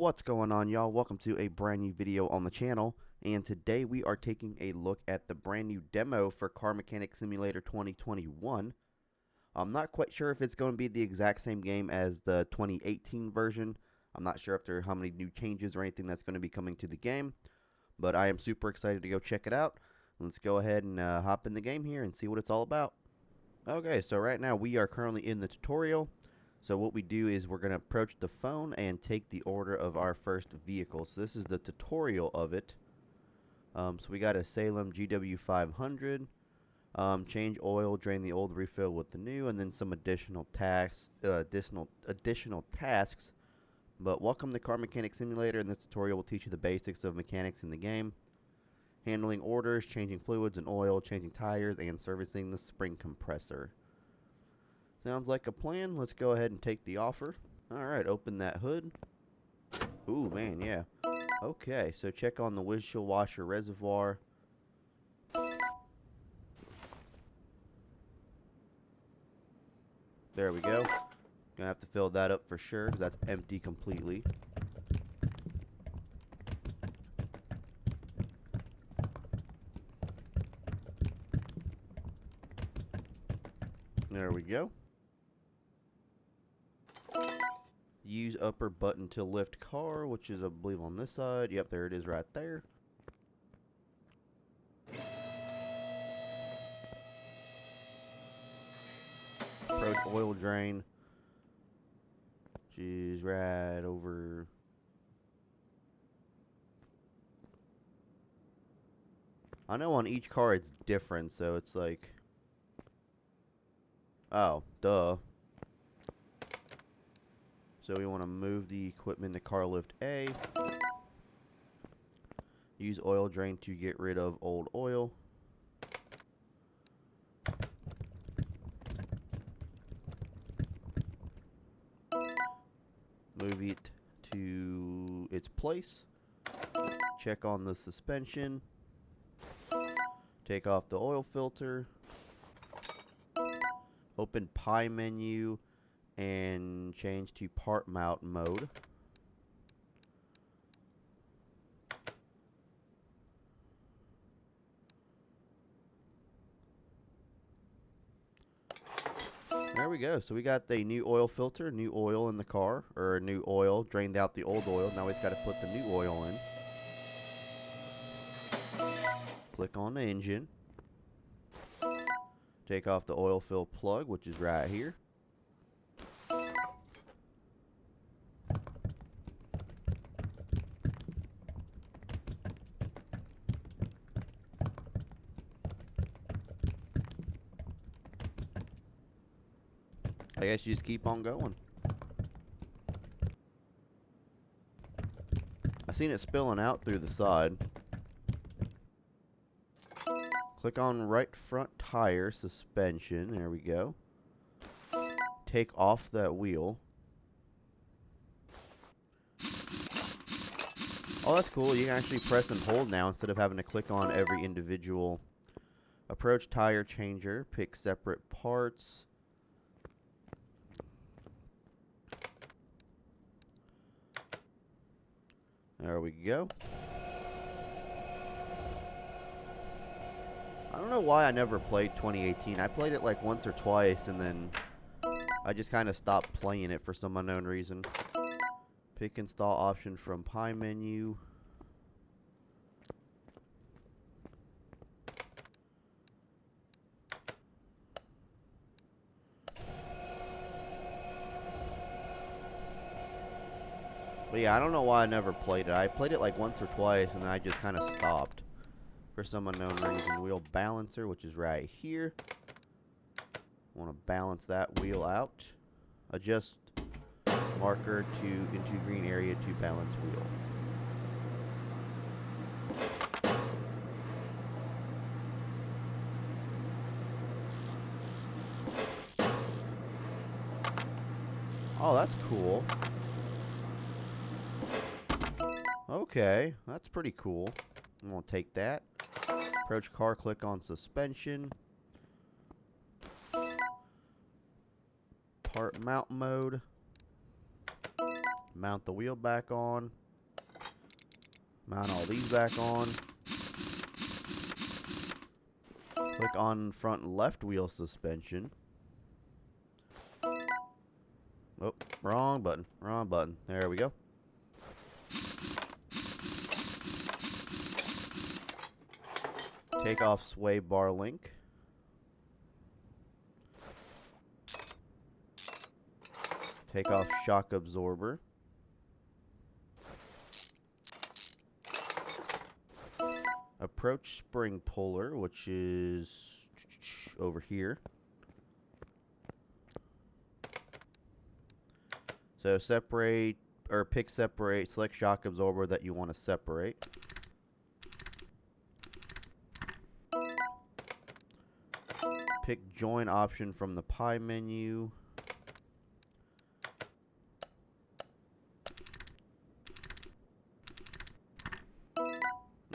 What's going on, y'all? Welcome to a brand new video on the channel, and today we are taking a look at the brand new demo for Car Mechanic Simulator 2021. I'm not quite sure if it's going to be the exact same game as the 2018 version. I'm not sure if there are how many new changes or anything that's going to be coming to the game, but I am super excited to go check it out. Let's go ahead and hop in the game here and see what it's all about. Okay, so right now we are currently in the tutorial. So what we do is we're going to approach the phone and take the order of our first vehicle. So this is the tutorial of it. So we got a Salem GW500. Change oil, drain the old, refill with the new, and then some additional tasks. But welcome to Car Mechanic Simulator. In this tutorial, we'll teach you the basics of mechanics in the game. Handling orders, changing fluids and oil, changing tires, and servicing the spring compressor. Sounds like a plan. Let's go ahead and take the offer. Alright, open that hood. Ooh, man, yeah. Okay, so check on the windshield washer reservoir. There we go. Gonna have to fill that up for sure, because that's empty completely. There we go. Use upper button to lift car, which is, I believe, on this side. Yep, there it is right there. Approach oil drain, which is right over. I know on each car it's different, so it's like. Oh, duh. So we want to move the equipment to car lift A. Use oil drain to get rid of old oil. Move it to its place. Check on the suspension. Take off the oil filter. Open pie menu and change to part mount mode. There we go. So we got the new oil filter, new oil in the car, or new oil, drained out the old oil. Now we just got to put the new oil in. Click on the engine. Take off the oil fill plug, which is right here. I guess you just keep on going. I seen it spilling out through the side. Click on right front tire suspension. There we go. Take off that wheel. Oh, that's cool. You can actually press and hold now instead of having to click on every individual. Approach tire changer. Pick separate parts. There we go. I don't know why I never played 2018. I played it like once or twice, and then I just kind of stopped playing it for some unknown reason. Pick install option from pie menu. But yeah, I don't know why I never played it. I played it like once or twice, and then I just kind of stopped for some unknown reason. Wheel balancer, which is right here. Want to balance that wheel out. Adjust marker to into green area to balance wheel. Oh, that's cool. Okay, that's pretty cool. I'm going to take that. Approach car, click on suspension. Part mount mode. Mount the wheel back on. Mount all these back on. Click on front left wheel suspension. Oh, wrong button. Wrong button. There we go. Take off sway bar link. Take off shock absorber. Approach spring puller, which is over here. So separate, or pick separate, select shock absorber that you want to separate. Pick join option from the pie menu.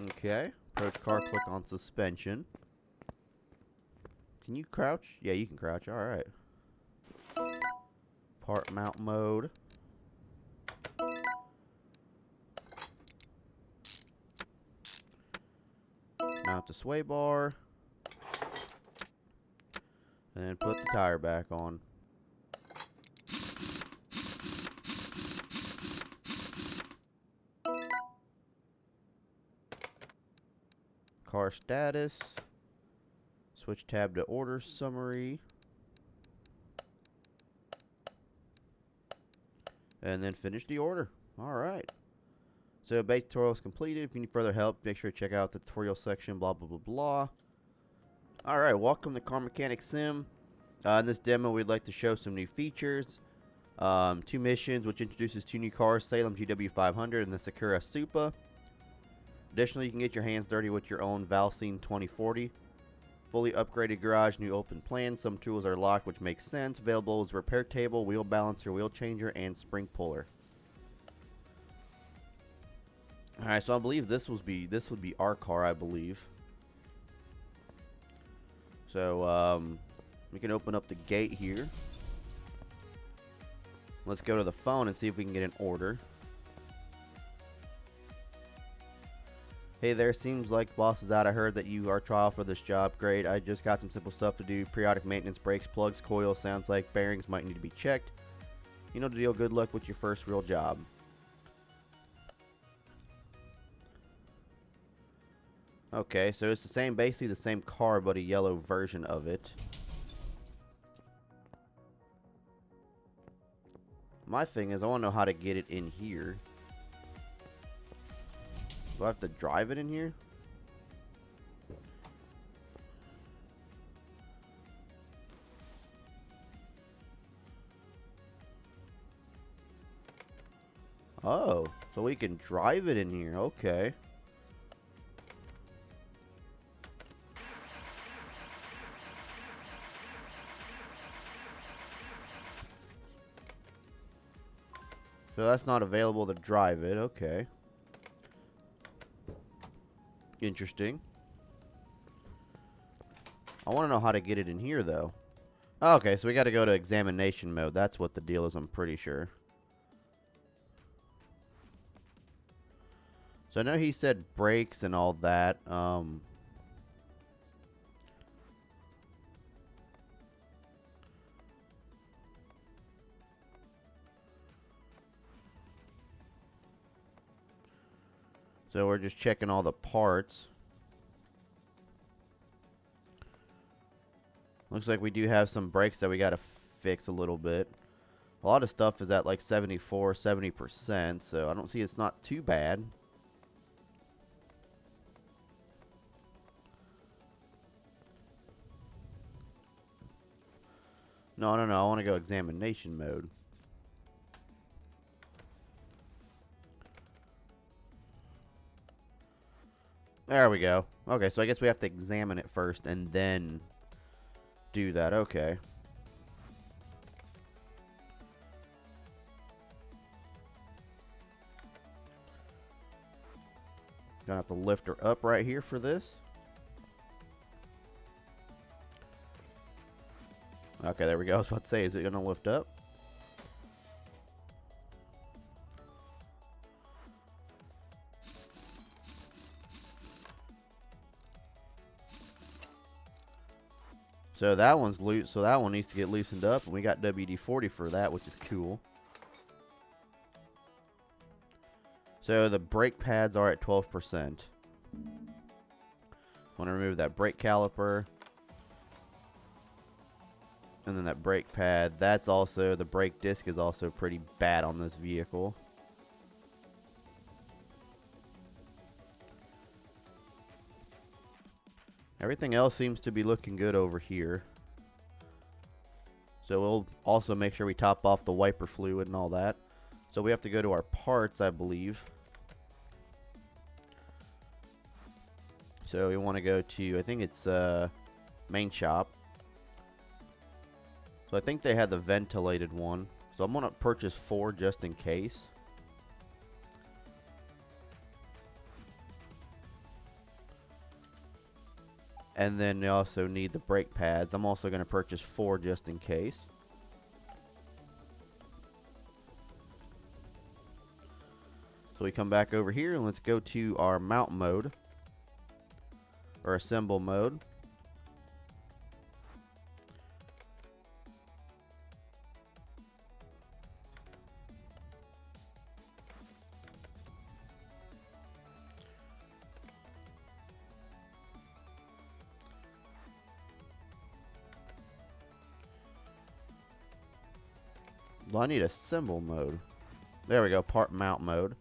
Okay. Approach car, click on suspension. Can you crouch? Yeah, you can crouch. Alright. Part mount mode. Mount the sway bar. And put the tire back on. Car status. Switch tab to order summary. And then finish the order. Alright. So base tutorial is completed. If you need further help, make sure to check out the tutorial section, blah, blah, blah, blah. Alright, welcome to Car Mechanic Sim. In this demo, we'd like to show some new features. 2 missions, which introduces 2 new cars, Salem GW500 and the Sakura Supa. Additionally, you can get your hands dirty with your own Valcine 2040. Fully upgraded garage, new open plan. Some tools are locked, which makes sense. Available is repair table, wheel balancer, wheel changer, and spring puller. Alright, so I believe this would be our car, I believe. So, we can open up the gate here. Let's go to the phone and see if we can get an order. Hey there, seems like boss is out. I heard that you are trial for this job. Great, I just got some simple stuff to do. Periodic maintenance, brakes, plugs, coils. Sounds like bearings might need to be checked. You know the deal. Good luck with your first real job. Okay, so it's the same, basically the same car, but a yellow version of it. My thing is, I want to know how to get it in here. Do I have to drive it in here? Oh, so we can drive it in here. Okay. So that's not available to drive it. Okay. Interesting. I want to know how to get it in here, though. Okay, so we got to go to examination mode. That's what the deal is, I'm pretty sure. So I know he said brakes and all that. So we're just checking all the parts. Looks like we do have some brakes that we got to fix a little bit. A lot of stuff is at like 74, 70%, so I don't see it's not too bad. No, I want to go examination mode. There we go. Okay, so I guess we have to examine it first and then do that. Okay. Gonna have to lift her up right here for this. Okay, there we go. I was about to say, is it gonna lift up? So that one's loose. So that one needs to get loosened up, and we got WD-40 for that, which is cool. So the brake pads are at 12%. Want to remove that brake caliper. And then that brake pad. That's also, the brake disc is also pretty bad on this vehicle. Everything else seems to be looking good over here. So we'll also make sure we top off the wiper fluid and all that. So we have to go to our parts, I believe. So we want to go to, I think it's main shop. So I think they had the ventilated one. So I'm going to purchase 4 just in case. And then they also need the brake pads. I'm also going to purchase 4 just in case. So we come back over here and let's go to our mount mode. Or assemble mode. Well, I need assemble mode. There we go, part mount mode.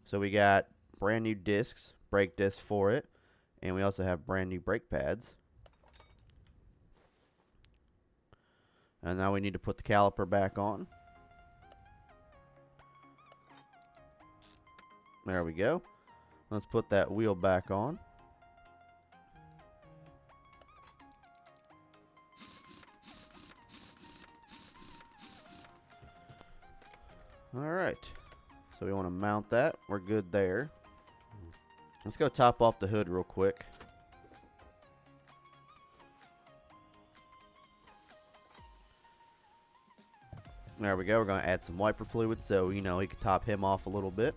So we got brand new discs, brake discs for it. And we also have brand new brake pads. And now we need to put the caliper back on. There we go. Let's put that wheel back on. Alright. So we want to mount that. We're good there. Let's go top off the hood real quick. There we go. We're going to add some wiper fluid so, you know, we can top him off a little bit.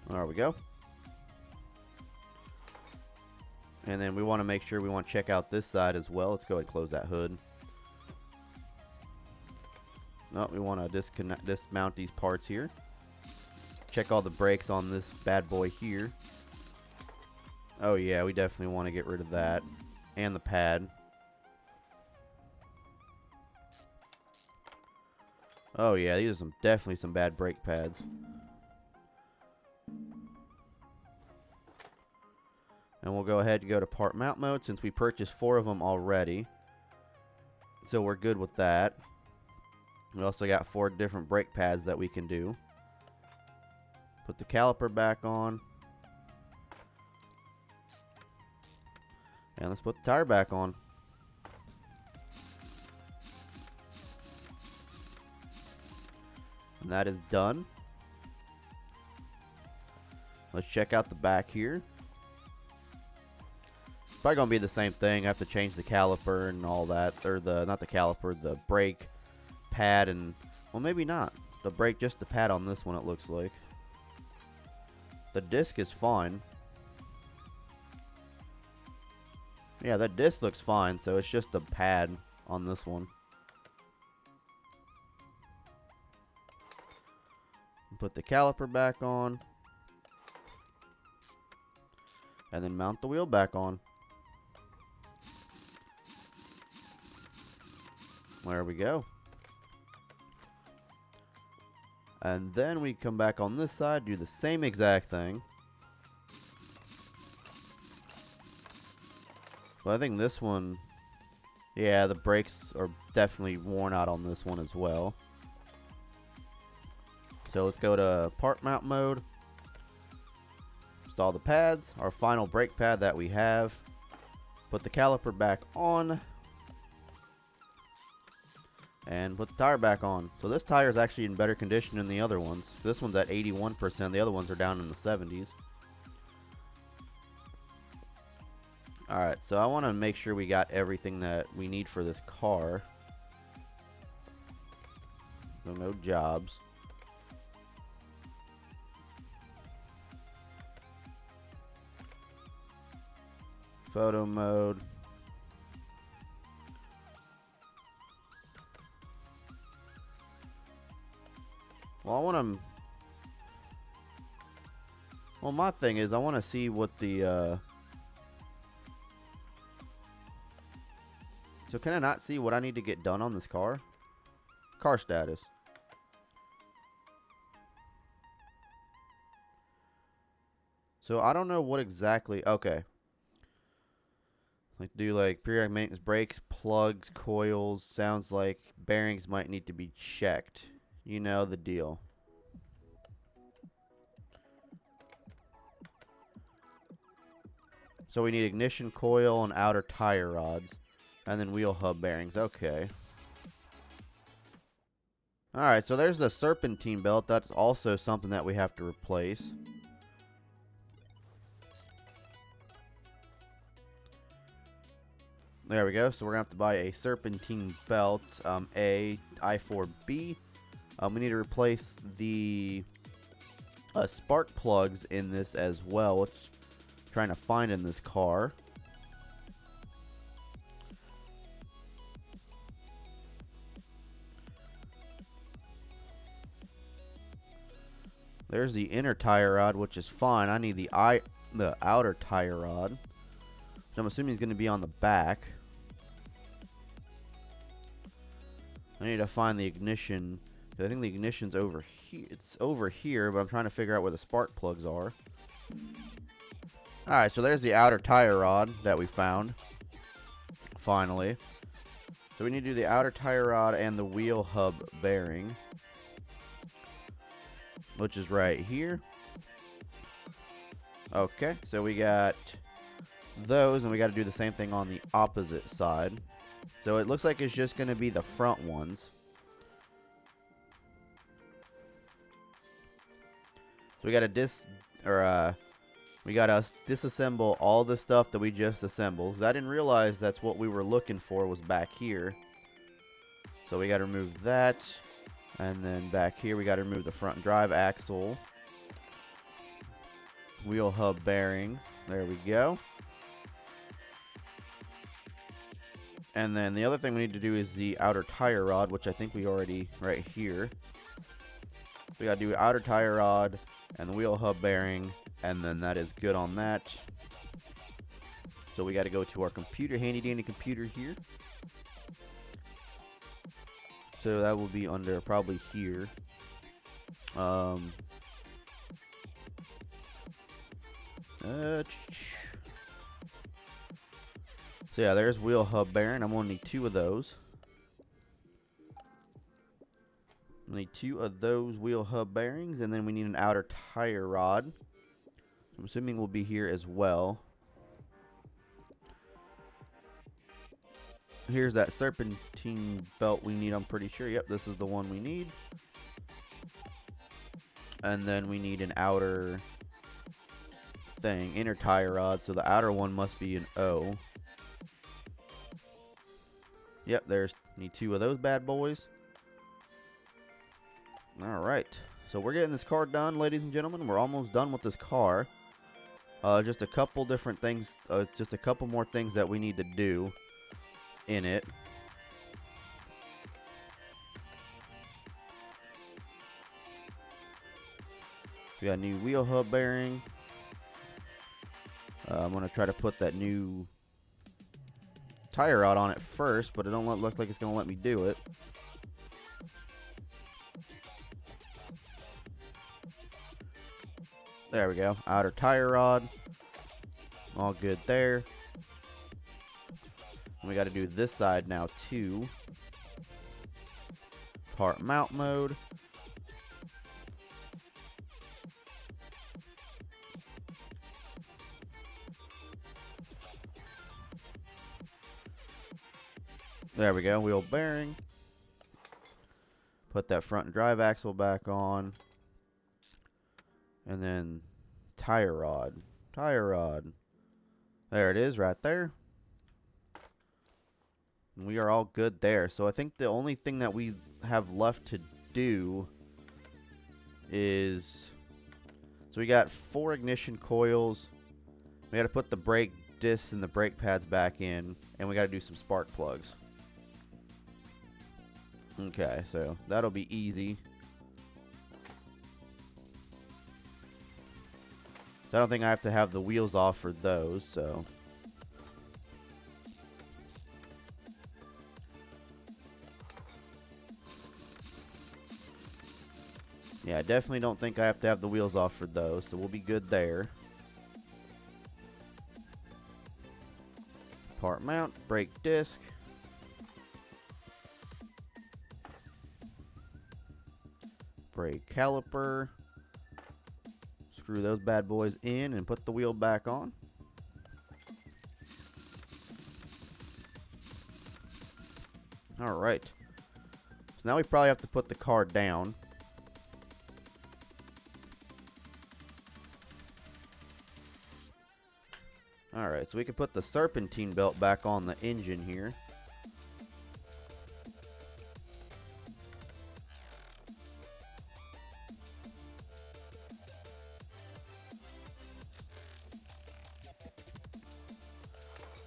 There we go. And then we want to make sure we want to check out this side as well. Let's go ahead and close that hood. No, we want to dismount these parts here. Check all the brakes on this bad boy here. Oh yeah, we definitely want to get rid of that. And the pad. Oh yeah, these are definitely some bad brake pads. And we'll go ahead and go to part mount mode since we purchased 4 of them already. So we're good with that. We also got 4 different brake pads that we can do. Put the caliper back on. And let's put the tire back on. And that is done. Let's check out the back here. It's probably going to be the same thing. I have to change the caliper and all that. Or not the caliper, the brake pad and, well, maybe not. The brake, just the pad on this one, it looks like. The disc is fine. Yeah, that disc looks fine, so it's just the pad on this one. Put the caliper back on. And then mount the wheel back on. There we go. And then we come back on this side, do the same exact thing. But I think this one, yeah, the brakes are definitely worn out on this one as well. So let's go to part mount mode. Install the pads, our final brake pad that we have. Put the caliper back on. And put the tire back on. So this tire is actually in better condition than the other ones. This one's at 81%. The other ones are down in the 70s. Alright, so I want to make sure we got everything that we need for this car. So no jobs. Photo mode. Well, I want to... Well, my thing is I want to see what the... So can I not see what I need to get done on this car? Car status. So I don't know what exactly... Okay. Like do like periodic maintenance, brakes, plugs, coils. Sounds like bearings might need to be checked. You know the deal. So we need ignition coil and outer tire rods. And then wheel hub bearings. Okay. Alright, so there's the serpentine belt. That's also something that we have to replace. There we go. So we're going to have to buy a serpentine belt. A I4B. We need to replace the spark plugs in this as well, which I'm trying to find in this car. There's the inner tire rod, which is fine. I need the outer tire rod, which I'm assuming is going to be on the back. I need to find the ignition. I think the ignition's over here. It's over here, but I'm trying to figure out where the spark plugs are. Alright, so there's the outer tire rod that we found. Finally. So we need to do the outer tire rod and the wheel hub bearing, which is right here. Okay, so we got those, and we got to do the same thing on the opposite side. So it looks like it's just going to be the front ones. So we got to disassemble all the stuff that we just assembled, because I didn't realize that's what we were looking for was back here. So we got to remove that. And then back here we got to remove the front drive axle, wheel hub bearing. There we go. And then the other thing we need to do is the outer tire rod, which I think we already right here. We got to do outer tire rod and the wheel hub bearing, and then that is good on that. So we got to go to our computer, handy dandy computer here. So that will be under probably here. So yeah, there's wheel hub bearing. I'm gonna need 2 of those. I need 2 of those wheel hub bearings, and then we need an outer tire rod. I'm assuming will be here as well. Here's that serpentine belt we need, I'm pretty sure. Yep, this is the one we need. And then we need an outer thing, inner tire rod. So the outer one must be an O. Yep, need 2 of those bad boys. Alright, so we're getting this car done, ladies and gentlemen. We're almost done with this car. Just a couple different things, just a couple more things that we need to do in it. We got a new wheel hub bearing. I'm going to try to put that new tire rod on it first, but it don't look like it's going to let me do it. There we go. Outer tire rod. All good there. And we got to do this side now too. Part mount mode. There we go. Wheel bearing. Put that front drive axle back on. And then tire rod. Tire rod. There it is right there. And we are all good there. So I think the only thing that we have left to do is... So we got 4 ignition coils. We got to put the brake discs and the brake pads back in, and we got to do some spark plugs. Okay, so that'll be easy. I don't think I have to have the wheels off for those, so. Yeah, I definitely don't think I have to have the wheels off for those, so we'll be good there. Part mount, brake disc. Brake caliper. Screw those bad boys in and put the wheel back on. Alright. So now we probably have to put the car down. Alright, so we can put the serpentine belt back on the engine here.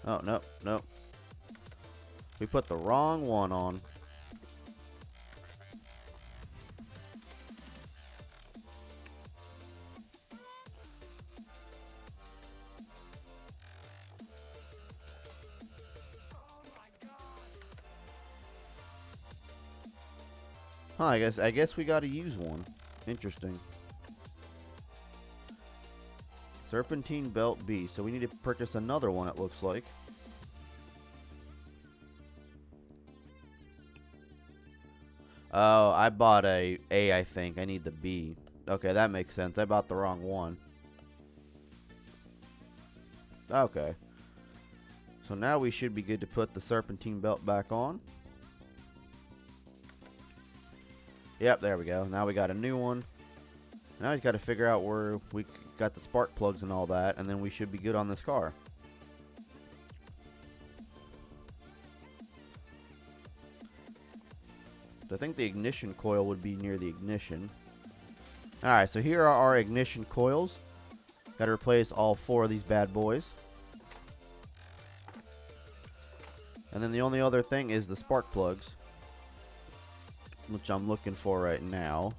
Oh, nope, nope. We put the wrong one on. Huh, I guess we gotta use one. Interesting. Serpentine belt B. So we need to purchase another one, it looks like. Oh, I bought a A, I think. I need the B. Okay, that makes sense. I bought the wrong one. Okay. So now we should be good to put the serpentine belt back on. Yep, there we go. Now we got a new one. Now we got to figure out where we got the spark plugs and all that, and then we should be good on this car. So I think the ignition coil would be near the ignition. Alright, so here are our ignition coils. Got to replace all 4 of these bad boys. And then the only other thing is the spark plugs, which I'm looking for right now.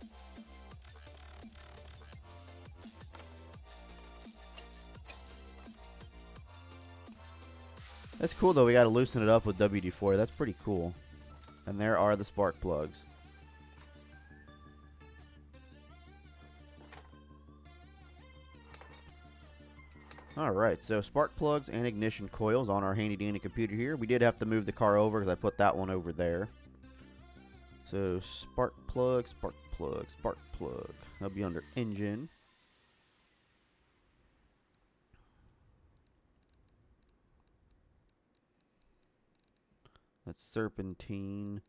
That's cool though, we gotta loosen it up with WD-40. That's pretty cool. And there are the spark plugs. Alright, so spark plugs and ignition coils on our handy dandy computer here. We did have to move the car over because I put that one over there. So spark plug, spark plug, spark plug. That'll be under engine. That's serpentine.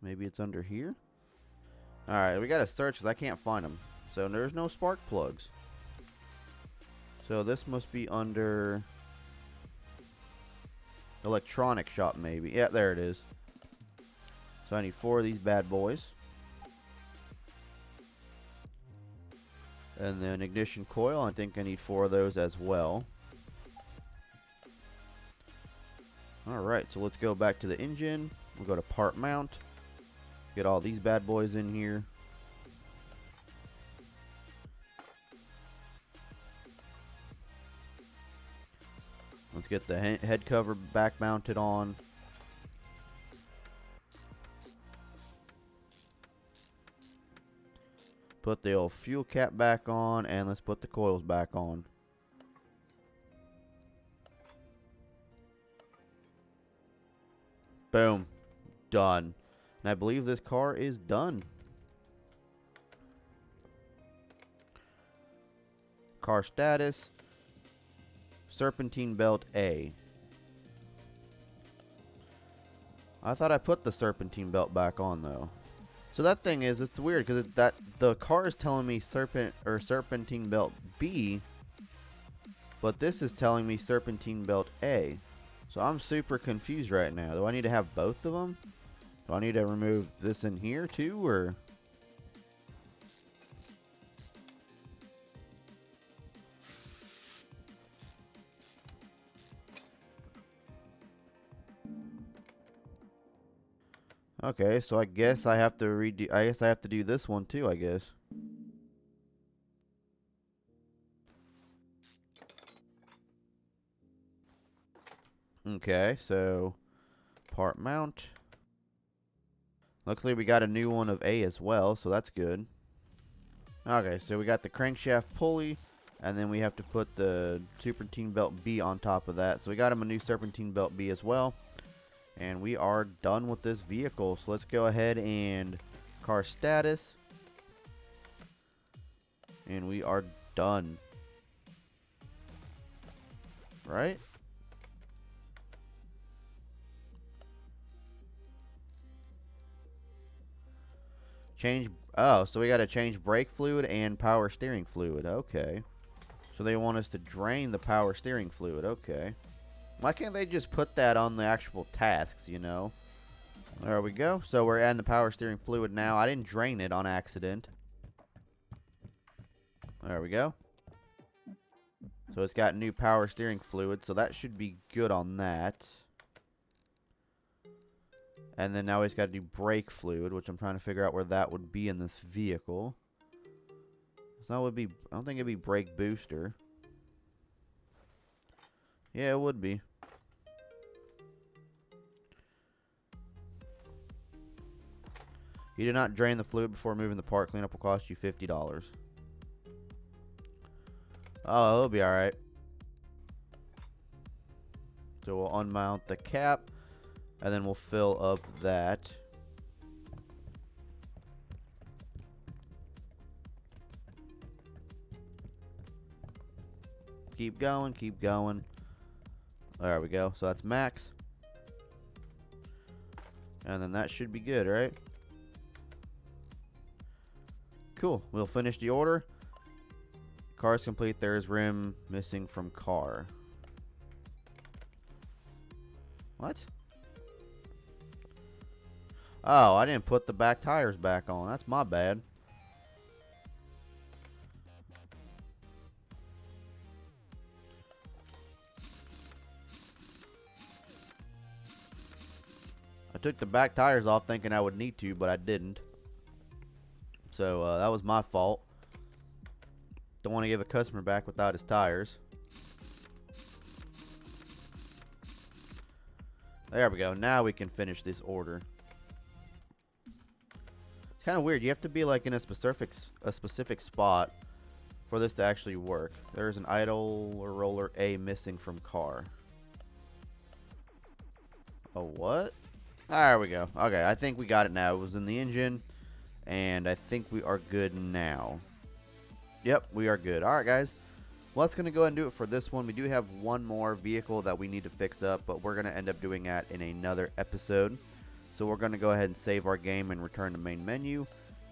Maybe it's under here. Alright, we gotta search because I can't find them. So there's no spark plugs. So this must be under electronic shop maybe. Yeah, there it is. So I need 4 of these bad boys. And then ignition coil, I think I need 4 of those as well. Alright, so let's go back to the engine. We'll go to part mount. Get all these bad boys in here. Let's get the head cover back mounted on. Put the old fuel cap back on, and let's put the coils back on. Boom. Done. And I believe this car is done. Car status. Serpentine belt A. I thought I put the serpentine belt back on though. So that thing is, it's weird because the car is telling me serpentine belt B, but this is telling me serpentine belt A. So I'm super confused right now. Do I need to have both of them? Do I need to remove this in here too, or? Okay, so I guess I have to redo. I guess I have to do this one too, I guess. Okay, so part mount. Luckily we got a new one of A as well, so that's good. Okay, so we got the crankshaft pulley, and then we have to put the serpentine belt B on top of that. So we got him a new serpentine belt B as well. And we are done with this vehicle. So let's go ahead and car status. And we are done. Right? Change. Oh, so we got to change brake fluid and power steering fluid. Okay. So they want us to drain the power steering fluid. Okay. Why can't they just put that on the actual tasks, you know? There we go. So we're adding the power steering fluid now. I didn't drain it on accident. There we go. So it's got new power steering fluid, so that should be good on that. And then now he's got to do brake fluid, which I'm trying to figure out where that would be in this vehicle. So that would be, I don't think it'd be brake booster. Yeah, it would be. You did not drain the fluid before moving the part. Cleanup will cost you $50. Oh, it'll be alright. So we'll unmount the cap, and then we'll fill up that. Keep going, keep going. There we go. So that's max. And then that should be good, right? Cool. We'll finish the order. Car's complete. There's rim missing from car. What? Oh, I didn't put the back tires back on. That's my bad. I took the back tires off thinking I would need to, but I didn't. So that was my fault. Don't want to give a customer back without his tires. There we go. Now we can finish this order. It's kind of weird. You have to be like in a specific spot for this to actually work. There's an idle roller A missing from car. Oh, what? There we go. Okay, I think we got it now. It was in the engine, and I think we are good now. Yep, we are good. Alright, guys. Well, that's going to go ahead and do it for this one. We do have one more vehicle that we need to fix up, but we're going to end up doing that in another episode. So we're going to go ahead and save our game and return to main menu.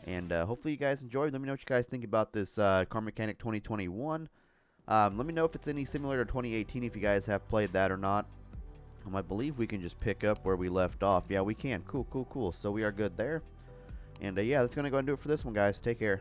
And hopefully you guys enjoyed. Let me know what you guys think about this Car Mechanic 2021. Let me know if it's any similar to 2018, if you guys have played that or not. I believe we can just pick up where we left off. Yeah, we can. Cool, cool, cool. So we are good there. And yeah, that's going to go ahead and do it for this one, guys. Take care.